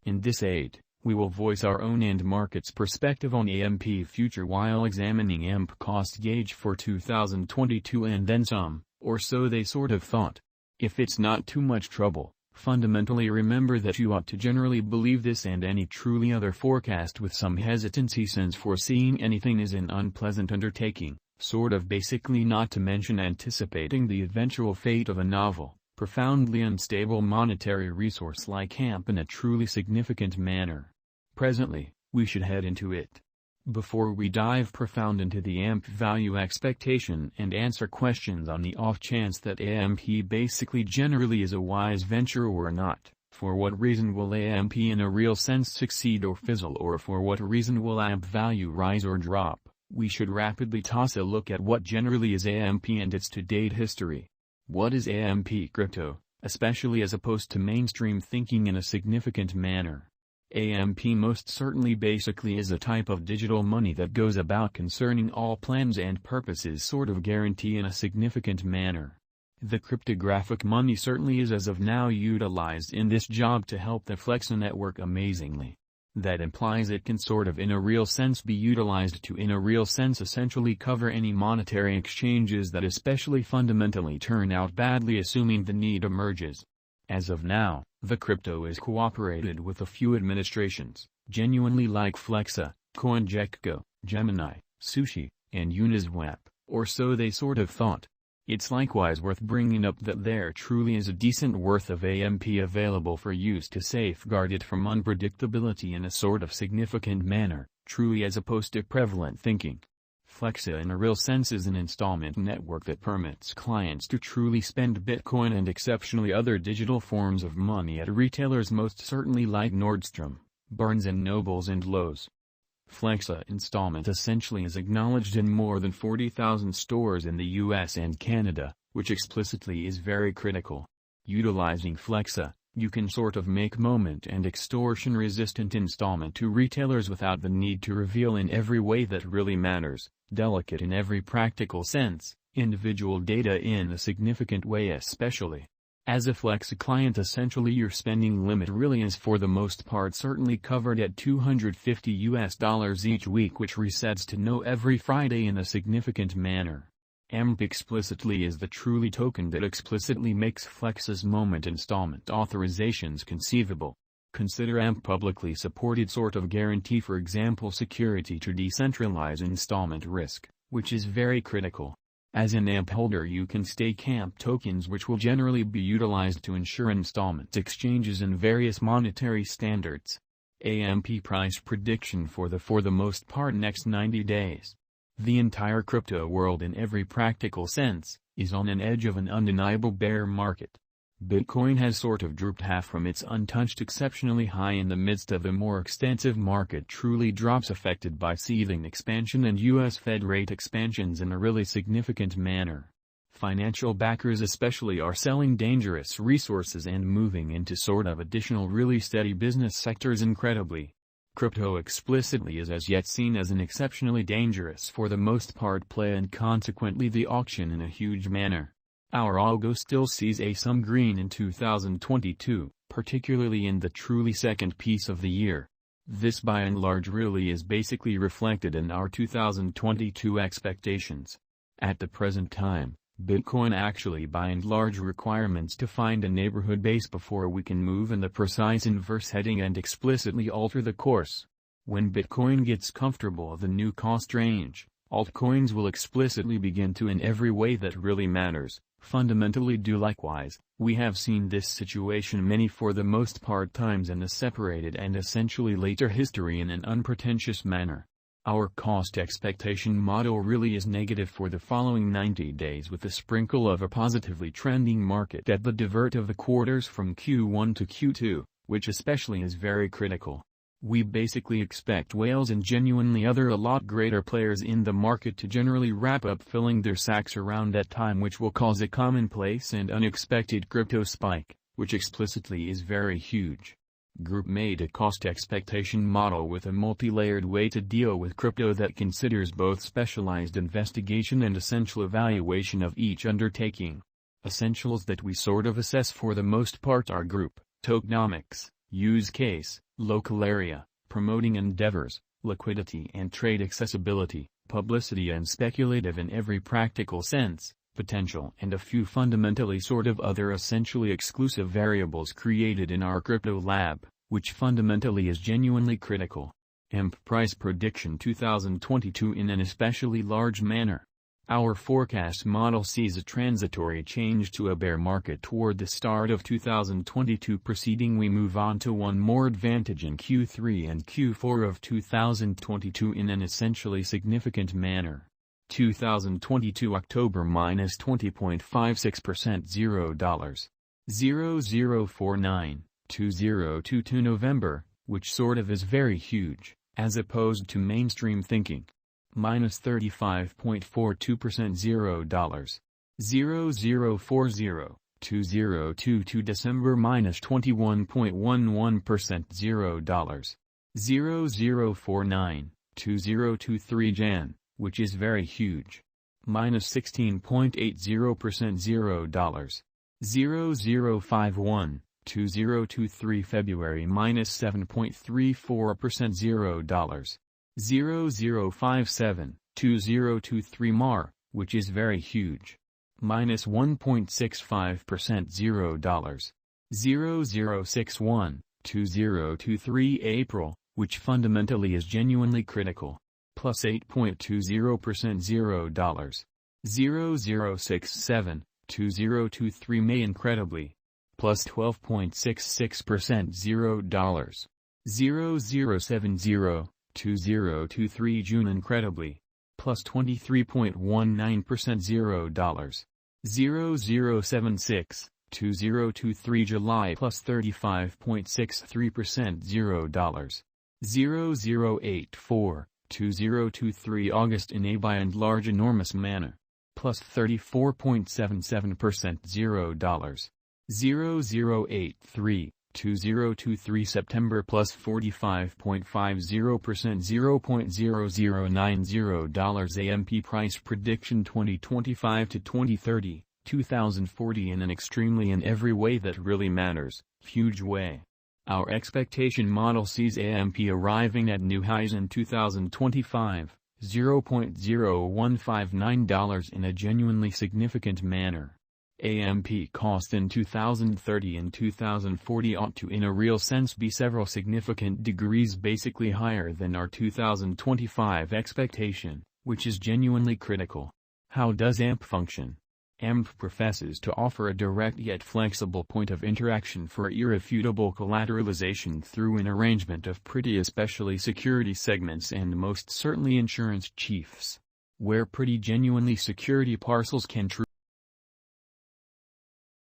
In this aid, we will voice our own and market's perspective on AMP future while examining AMP cost gauge for 2022 and then some, or so they sort of thought. If it's not too much trouble, fundamentally remember that you ought to generally believe this and any truly other forecast with some hesitancy, since foreseeing anything is an unpleasant undertaking, sort of basically, not to mention anticipating the eventual fate of a novel, profoundly unstable monetary resource like AMP in a truly significant manner. Presently, we should head into it. Before we dive profound into the AMP value expectation and answer questions on the off chance that AMP basically generally is a wise venture or not, for what reason will AMP in a real sense succeed or fizzle, or for what reason will AMP value rise or drop, we should rapidly toss a look at what generally is AMP and its to-date history. What is AMP crypto, especially as opposed to mainstream thinking in a significant manner? AMP most certainly basically is a type of digital money that goes about concerning all plans and purposes sort of guarantee in a significant manner. The cryptographic money certainly is as of now utilized in this job to help the Flexa network amazingly. That implies it can sort of in a real sense be utilized to in a real sense essentially cover any monetary exchanges that especially fundamentally turn out badly, assuming the need emerges. As of now, the crypto is cooperated with a few administrations, genuinely like Flexa, CoinGecko, Gemini, Sushi, and Uniswap, or so they sort of thought. It's likewise worth bringing up that there truly is a decent worth of AMP available for use to safeguard it from unpredictability in a sort of significant manner, truly as opposed to prevalent thinking. Flexa in a real sense is an installment network that permits clients to truly spend Bitcoin and exceptionally other digital forms of money at retailers most certainly like Nordstrom, Barnes & Nobles and Lowe's. Flexa installment essentially is acknowledged in more than 40,000 stores in the US and Canada, which explicitly is very critical. Utilizing Flexa, you can sort of make moment and extortion-resistant installment to retailers without the need to reveal in every way that really matters, delicate in every practical sense, individual data in a significant way especially. As a Flexa client, essentially your spending limit really is for the most part certainly covered at $250 each week, which resets to no every Friday in a significant manner. AMP explicitly is the truly token that explicitly makes Flexa's moment installment authorizations conceivable. Consider AMP publicly supported sort of guarantee, for example security to decentralize installment risk, which is very critical. As an AMP holder you can stake AMP tokens, which will generally be utilized to ensure installment exchanges in various monetary standards. AMP price prediction for the most part next 90 days. The entire crypto world in every practical sense, is on an edge of an undeniable bear market. Bitcoin has sort of drooped half from its untouched exceptionally high in the midst of a more extensive market truly drops affected by seething expansion and US Fed rate expansions in a really significant manner. Financial backers especially are selling dangerous resources and moving into sort of additional really steady business sectors incredibly. Crypto explicitly is as yet seen as an exceptionally dangerous for the most part play, and consequently the auction in a huge manner. Our algo still sees some green in 2022, particularly in the truly second piece of the year. This by and large really is basically reflected in our 2022 expectations. At the present time, Bitcoin actually by and large requirements to find a neighborhood base before we can move in the precise inverse heading and explicitly alter the course. When Bitcoin gets comfortable the new cost range, altcoins will explicitly begin to in every way that really matters, fundamentally do likewise. We have seen this situation many for the most part times in the separated and essentially later history in an unpretentious manner. Our cost expectation model really is negative for the following 90 days with a sprinkle of a positively trending market at the divert of the quarters from Q1 to Q2, which especially is very critical. We basically expect whales and genuinely a lot greater players in the market to generally wrap up filling their sacks around that time, which will cause a commonplace and unexpected crypto spike, which explicitly is very huge. Group made a cost expectation model with a multi-layered way to deal with crypto that considers both specialized investigation and essential evaluation of each undertaking. Essentials that we sort of assess for the most part are group, tokenomics, use case, local area, promoting endeavors, liquidity and trade accessibility, publicity and speculative in every practical sense, potential and a few fundamentally sort of other essentially exclusive variables created in our crypto lab, which fundamentally is genuinely critical. AMP price prediction 2022 in an especially large manner. Our forecast model sees a transitory change to a bear market toward the start of 2022. Proceeding, we move on to one more advantage in Q3 and Q4 of 2022 in an essentially significant manner. 2022 October minus 20.56% $0. 0049, 2022 November, which sort of is very huge, as opposed to mainstream thinking. Minus 35.42% $0. 0040, 2022 December minus 21.11% $0. 0049, 2023 Jan, which is very huge. Minus 16.80% $0. 0051, 2023 February minus 7.34% $0. 0057, 2023 Mar, which is very huge. Minus 1.65% $0. 0061, 2023 April, which fundamentally is genuinely critical. Plus 8.20% $0. 0067, 2023 May incredibly. Plus 12.66% $0. 0070, 2023 June incredibly. Plus 23.19% $0. 0076, 2023 July plus 35.63% $0. 0084, 2023 August in a by and large enormous manner. Plus 34.77% $0. 0083, 2023 September plus 45.50% $0.0090 AMP price prediction 2025 to 2030, 2040 in an extremely in every way that really matters, huge way. Our expectation model sees AMP arriving at new highs in 2025, $0.0159 in a genuinely significant manner. AMP cost in 2030 and 2040 ought to in a real sense be several significant degrees basically higher than our 2025 expectation, which is genuinely critical. How does AMP function? AMP professes to offer a direct yet flexible point of interaction for irrefutable collateralization through an arrangement of pretty especially security segments and most certainly insurance chiefs, where pretty genuinely security parcels can